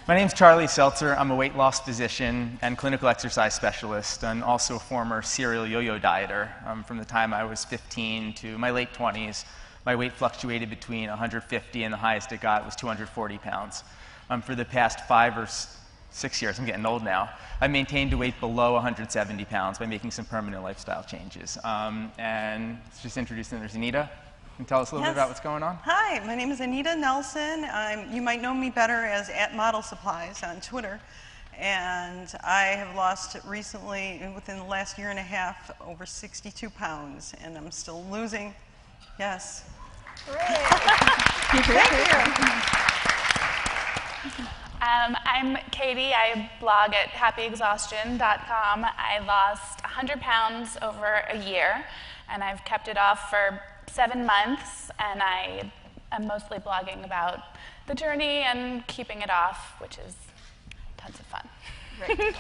My name's Charlie Seltzer. I'm a weight loss physician and clinical exercise specialist, and also a former serial yo-yo dieter. From the time I was 15 to my late 20s, my weight fluctuated between 150 and the highest it got was 240 pounds. For the past 5 or 6 years, I'm getting old now, I maintained a weight below 170 pounds by making some permanent lifestyle changes. And let's just introduce them. There's Anita. Can you tell us a little bit about what's going on? Hi, my name is Anita Nelson. You might know me better as @ModelSupplies on Twitter. And I have lost recently, within the last year and a half, over 62 pounds. And I'm still losing. Yes. Thank you. I'm Katey. I blog at happyexhaustion.com. I lost 100 pounds over a year, and I've kept it off for 7 months, and I am mostly blogging about the journey and keeping it off, which is tons of fun. Right. Yay.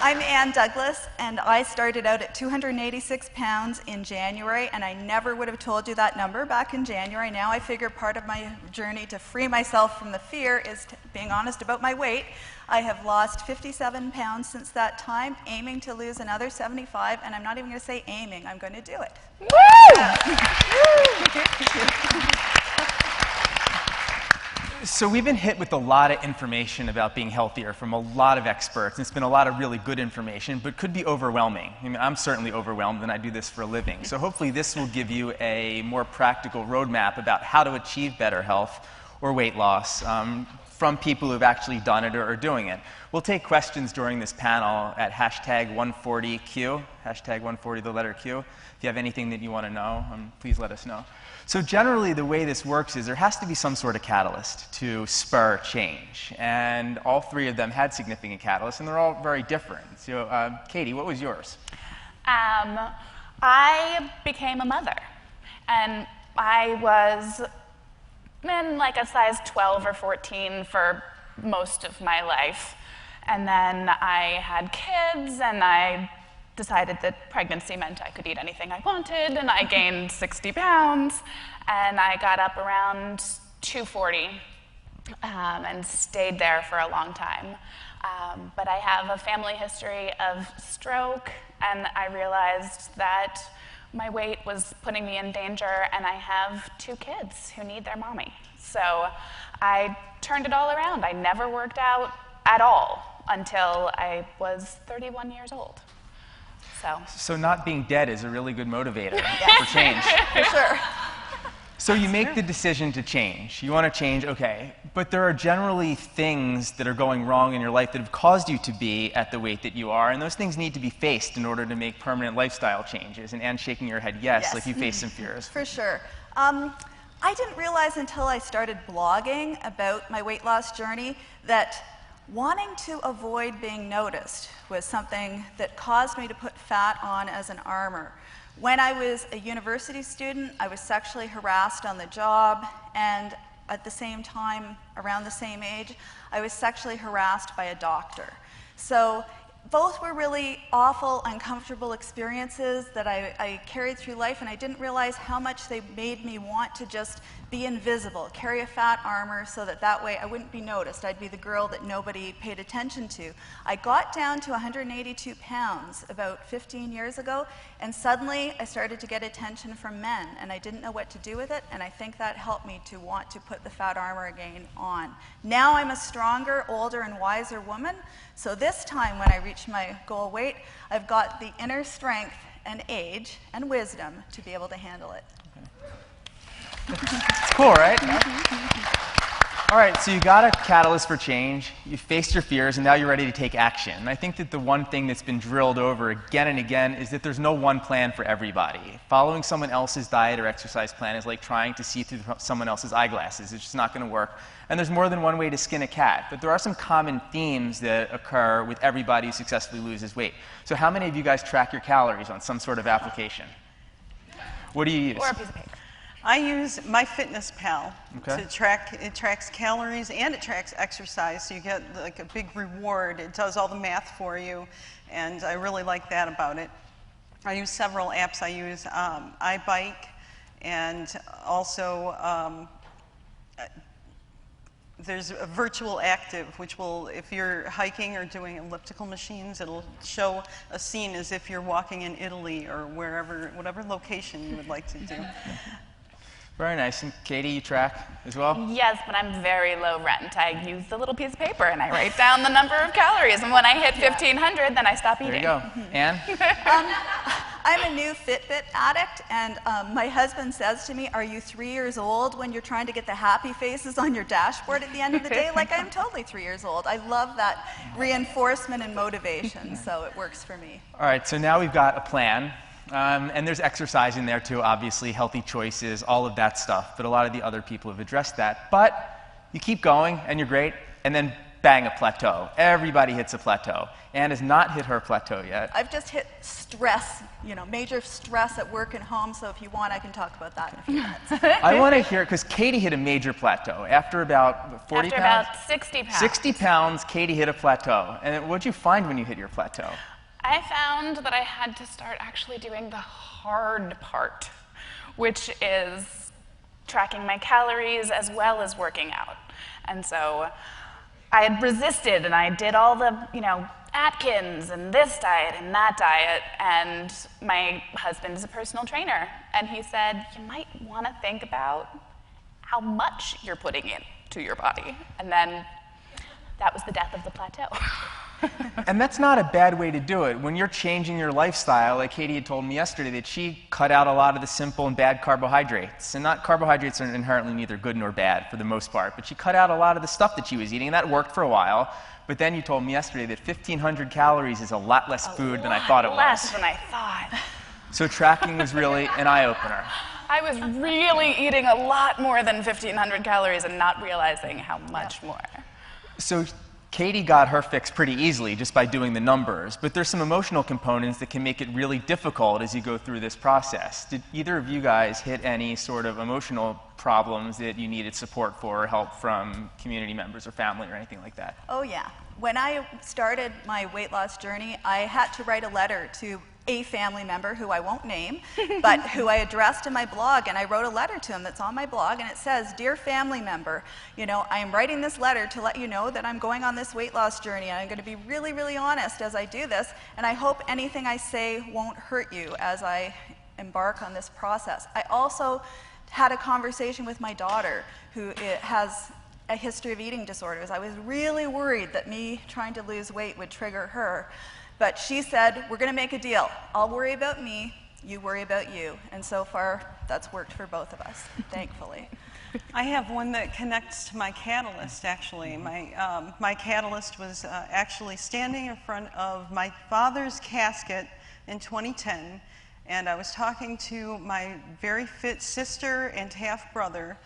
I'm Ann Douglas, and I started out at 286 pounds in January, and I never would have told you that number back in January. Now I figure part of my journey to free myself from the fear is being honest about my weight. I have lost 57 pounds since that time, aiming to lose another 75, and I'm not even going to say aiming, I'm going to do it. So we've been hit with a lot of information about being healthier from a lot of experts. It's been a lot of really good information, but could be overwhelming. I mean, I'm certainly overwhelmed, and I do this for a living. So hopefully this will give you a more practical roadmap about how to achieve better health or weight loss from people who've actually done it or are doing it. We'll take questions during this panel at #140Q, #140 the letter Q. If you have anything that you want to know, please let us know. So generally, the way this works is there has to be some sort of catalyst to spur change. And all 3 of them had significant catalysts, and they're all very different. So, Katey, what was yours? I became a mother. And I was in like a size 12 or 14 for most of my life. And then I had kids, and I decided that pregnancy meant I could eat anything I wanted, and I gained 60 pounds, and I got up around 240 and stayed there for a long time. But I have a family history of stroke, and I realized that my weight was putting me in danger, and I have 2 kids who need their mommy. So I turned it all around. I never worked out at all until I was 31 years old. So not being dead is a really good motivator for change. For sure. So you make the decision to change. You want to change, okay. But there are generally things that are going wrong in your life that have caused you to be at the weight that you are, and those things need to be faced in order to make permanent lifestyle changes. And Anne's shaking her head yes, like you face some fears. For sure. I didn't realize until I started blogging about my weight loss journey that wanting to avoid being noticed was something that caused me to put fat on as an armor. When I was a university student, I was sexually harassed on the job, and at the same time, around the same age, I was sexually harassed by a doctor. So both were really awful, uncomfortable experiences that I carried through life, and I didn't realize how much they made me want to just be invisible, carry a fat armor so that way I wouldn't be noticed. I'd be the girl that nobody paid attention to. I got down to 182 pounds about 15 years ago, and suddenly I started to get attention from men, and I didn't know what to do with it, and I think that helped me to want to put the fat armor again on. Now I'm a stronger, older, and wiser woman, so this time when I reach my goal weight, I've got the inner strength and age and wisdom to be able to handle it. It's cool, right? All right, so you got a catalyst for change, you faced your fears, and now you're ready to take action. And I think that the one thing that's been drilled over again and again is that there's no one plan for everybody. Following someone else's diet or exercise plan is like trying to see through someone else's eyeglasses. It's just not going to work. And there's more than one way to skin a cat, but there are some common themes that occur with everybody who successfully loses weight. So how many of you guys track your calories on some sort of application? What do you use? Or a piece of paper. I use MyFitnessPal Okay. to track. It tracks calories and it tracks exercise, so you get like a big reward. It does all the math for you, and I really like that about it. I use several apps. I use iBike, and also there's a virtual active, which will, if you're hiking or doing elliptical machines, it'll show a scene as if you're walking in Italy or wherever, whatever location you would like to do. Very nice. And Katey, you track as well? Yes, but I'm very low rent. I use the little piece of paper and I write down the number of calories. And when I hit 1,500, then I stop eating. There you go. Anne? I'm a new Fitbit addict, and my husband says to me, "Are you 3 years old when you're trying to get the happy faces on your dashboard at the end of the day?" Like, I'm totally 3 years old. I love that reinforcement and motivation, so it works for me. All right, so now we've got a plan. And there's exercise in there too, obviously, healthy choices, all of that stuff. But a lot of the other people have addressed that. But you keep going, and you're great, and then bang, a plateau. Everybody hits a plateau. Anne has not hit her plateau yet. I've just hit stress, major stress at work and home, so if you want, I can talk about that in a few minutes. I want to hear, because Katey hit a major plateau. After about 40 After pounds? about 60 pounds. 60 pounds, Katey hit a plateau. And what'd you find when you hit your plateau? I found that I had to start actually doing the hard part, which is tracking my calories as well as working out. And so I had resisted, and I did all the, Atkins and this diet and that diet, and my husband is a personal trainer, and he said, you might want to think about how much you're putting into your body. And then that was the death of the plateau. And that's not a bad way to do it. When you're changing your lifestyle, like Katey had told me yesterday, that she cut out a lot of the simple and bad carbohydrates. And carbohydrates are inherently neither good nor bad for the most part, but she cut out a lot of the stuff that she was eating, and that worked for a while. But then you told me yesterday that 1,500 calories is a lot less food than I thought it was. Less than I thought. So tracking was really an eye-opener. I was really eating a lot more than 1,500 calories and not realizing how much more. So Katey got her fix pretty easily just by doing the numbers, but there's some emotional components that can make it really difficult as you go through this process. Did either of you guys hit any sort of emotional problems that you needed support for or help from community members or family or anything like that? Oh, yeah. When I started my weight loss journey, I had to write a letter to a family member who I won't name, but who I addressed in my blog, and I wrote a letter to him that's on my blog, and it says, "Dear family member, I am writing this letter to let you know that I'm going on this weight loss journey, and I'm going to be really, really honest as I do this, and I hope anything I say won't hurt you as I embark on this process." I also had a conversation with my daughter, who has a history of eating disorders. I was really worried that me trying to lose weight would trigger her. But she said, "We're going to make a deal. I'll worry about me, you worry about you." And so far, that's worked for both of us, thankfully. I have one that connects to my catalyst, actually. My catalyst was actually standing in front of my father's casket in 2010, and I was talking to my very fit sister and half-brother,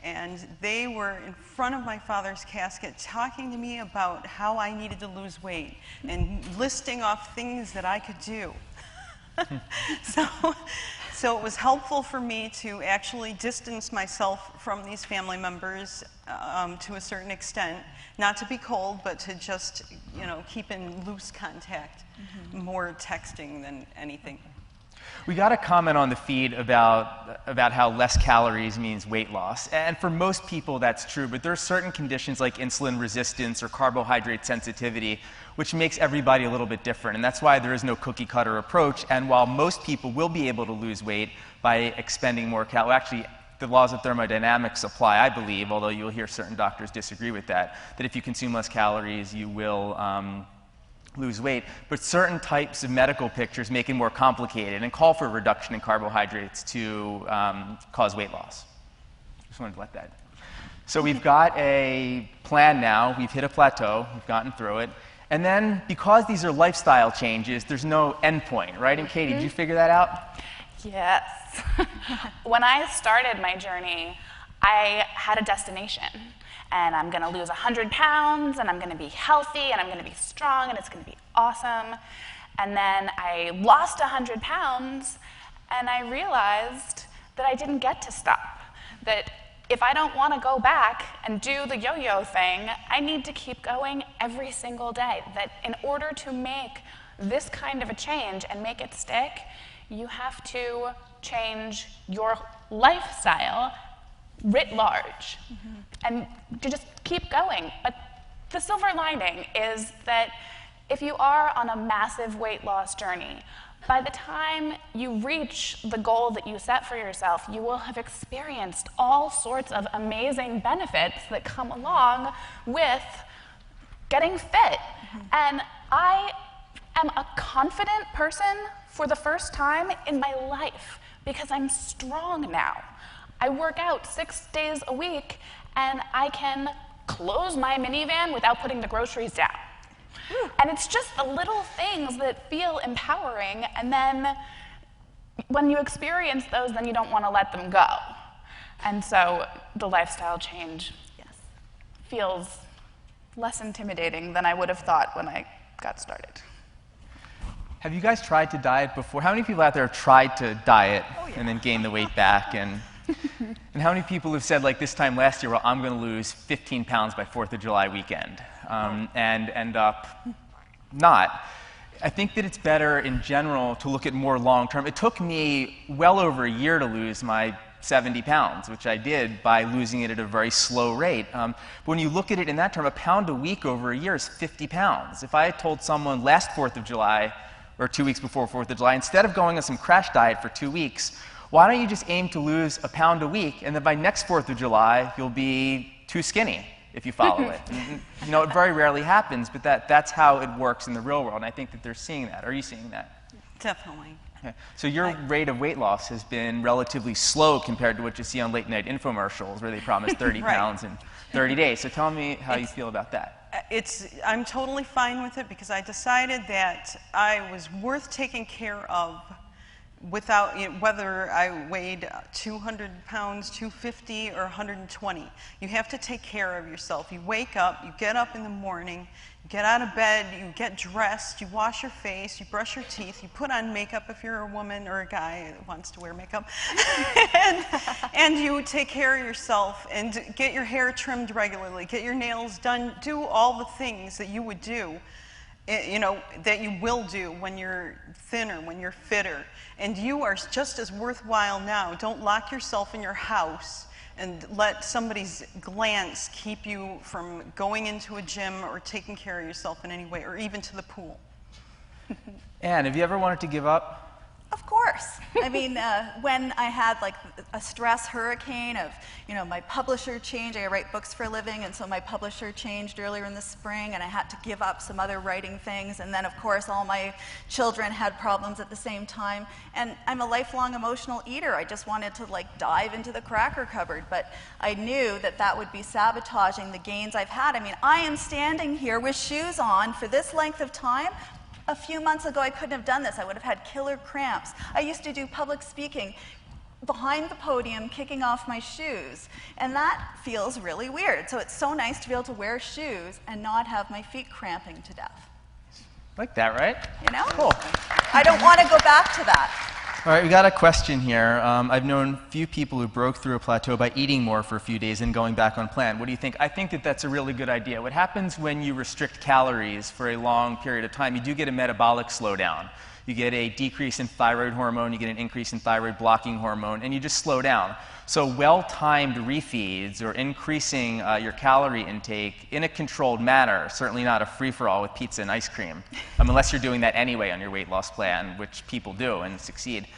and they were in front of my father's casket talking to me about how I needed to lose weight and listing off things that I could do. So it was helpful for me to actually distance myself from these family members to a certain extent, not to be cold, but to just keep in loose contact, more texting than anything. We got a comment on the feed about how less calories means weight loss. And for most people, that's true. But there are certain conditions like insulin resistance or carbohydrate sensitivity, which makes everybody a little bit different. And that's why there is no cookie-cutter approach. And while most people will be able to lose weight by expending more calories, actually, the laws of thermodynamics apply, I believe, although you'll hear certain doctors disagree with that if you consume less calories, you will lose weight, but certain types of medical pictures make it more complicated and call for a reduction in carbohydrates to cause weight loss. Just wanted to let that. So we've got a plan now. We've hit a plateau. We've gotten through it. And then, because these are lifestyle changes, there's no end point, right? And Katey, did you figure that out? Yes. When I started my journey, I had a destination. And I'm going to lose 100 pounds, and I'm going to be healthy, and I'm going to be strong, and it's going to be awesome. And then I lost 100 pounds, and I realized that I didn't get to stop. That if I don't want to go back and do the yo-yo thing, I need to keep going every single day. That in order to make this kind of a change and make it stick, you have to change your lifestyle writ large, and to just keep going. But the silver lining is that if you are on a massive weight loss journey, by the time you reach the goal that you set for yourself, you will have experienced all sorts of amazing benefits that come along with getting fit. And I am a confident person for the first time in my life because I'm strong now. I work out 6 days a week, and I can close my minivan without putting the groceries down. And it's just the little things that feel empowering, and then when you experience those, then you don't want to let them go. And so the lifestyle change feels less intimidating than I would have thought when I got started. Have you guys tried to diet before? How many people out there have tried to diet and then gain the weight back? And how many people have said, like this time last year, well, I'm going to lose 15 pounds by 4th of July weekend, and end up not? I think that it's better in general to look at more long-term. It took me well over a year to lose my 70 pounds, which I did by losing it at a very slow rate. But when you look at it in that term, a pound a week over a year is 50 pounds. If I had told someone last 4th of July, or 2 weeks before 4th of July, instead of going on some crash diet for 2 weeks, why don't you just aim to lose a pound a week, and then by next 4th of July, you'll be too skinny if you follow it. You know, it very rarely happens, but that's how it works in the real world, and I think that they're seeing that. Are you seeing that? Definitely. Okay. So your rate of weight loss has been relatively slow compared to what you see on late-night infomercials, where they promise 30 pounds in 30 days. So tell me how you feel about that. I'm totally fine with it because I decided that I was worth taking care of without, whether I weighed 200 pounds, 250, or 120. You have to take care of yourself. You wake up, you get up in the morning, you get out of bed, you get dressed, you wash your face, you brush your teeth, you put on makeup if you're a woman or a guy that wants to wear makeup, and you take care of yourself and get your hair trimmed regularly, get your nails done, do all the things that you would do, that you will do when you're thinner, when you're fitter. And you are just as worthwhile now. Don't lock yourself in your house and let somebody's glance keep you from going into a gym or taking care of yourself in any way, or even to the pool. Anne, have you ever wanted to give up? Of course. I mean, when I had like a stress hurricane of, my publisher changed. I write books for a living, and so my publisher changed earlier in the spring, and I had to give up some other writing things. And then, of course, all my children had problems at the same time. And I'm a lifelong emotional eater. I just wanted to dive into the cracker cupboard, but I knew that would be sabotaging the gains I've had. I mean, I am standing here with shoes on for this length of time. A few months ago, I couldn't have done this. I would have had killer cramps. I used to do public speaking behind the podium, kicking off my shoes, and that feels really weird. So it's so nice to be able to wear shoes and not have my feet cramping to death. Like that, right? Cool. I don't want to go back to that. All right, we got a question here. I've known few people who broke through a plateau by eating more for a few days and going back on plan. What do you think? I think that that's a really good idea. What happens when you restrict calories for a long period of time, you do get a metabolic slowdown. You get a decrease in thyroid hormone, you get an increase in thyroid blocking hormone, and you just slow down. So well-timed refeeds or increasing your calorie intake in a controlled manner, certainly not a free-for-all with pizza and ice cream, unless you're doing that anyway on your weight loss plan, which people do and succeed,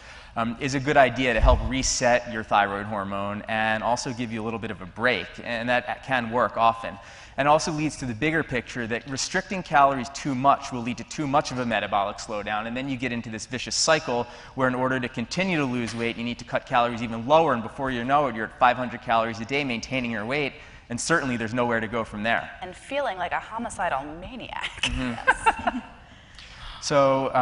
is a good idea to help reset your thyroid hormone and also give you a little bit of a break, and that can work often. And also leads to the bigger picture that restricting calories too much will lead to too much of a metabolic slowdown, and then you get into this vicious cycle where in order to continue to lose weight, you need to cut calories even lower, and before you know it, you're at 500 calories a day maintaining your weight, and certainly there's nowhere to go from there. And feeling like a homicidal maniac. Mm-hmm. So,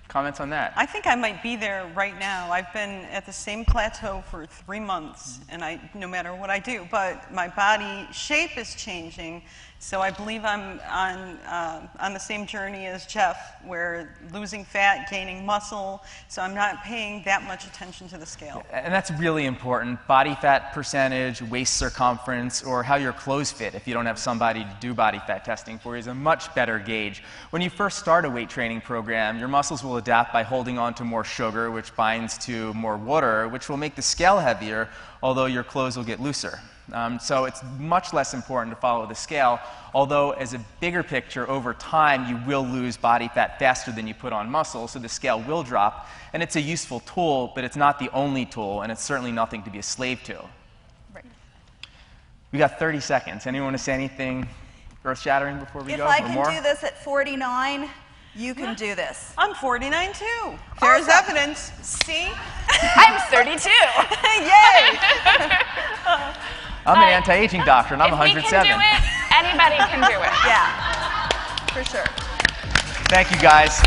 comments on that? I think I might be there right now. I've been at the same plateau for 3 months, and no matter what I do, but my body shape is changing, So I believe I'm on the same journey as Jeff, where losing fat, gaining muscle, so I'm not paying that much attention to the scale. And that's really important. Body fat percentage, waist circumference, or how your clothes fit, if you don't have somebody to do body fat testing for you, is a much better gauge. When you first start a weight training program, your muscles will adapt by holding on to more sugar, which binds to more water, which will make the scale heavier, although your clothes will get looser. So it's much less important to follow the scale, although as a bigger picture, over time, you will lose body fat faster than you put on muscle, so the scale will drop. And it's a useful tool, but it's not the only tool, and it's certainly nothing to be a slave to. Right. We got 30 seconds. Anyone want to say anything earth-shattering before we go? If I or can more? do this at 49, you can do this. I'm 49 too. There's Awesome. evidence. See? I'm 32. Yay! I'm an anti-aging doctor, and I'm If 107. we can do it, anybody can do it. Yeah, for sure. Thank you, guys.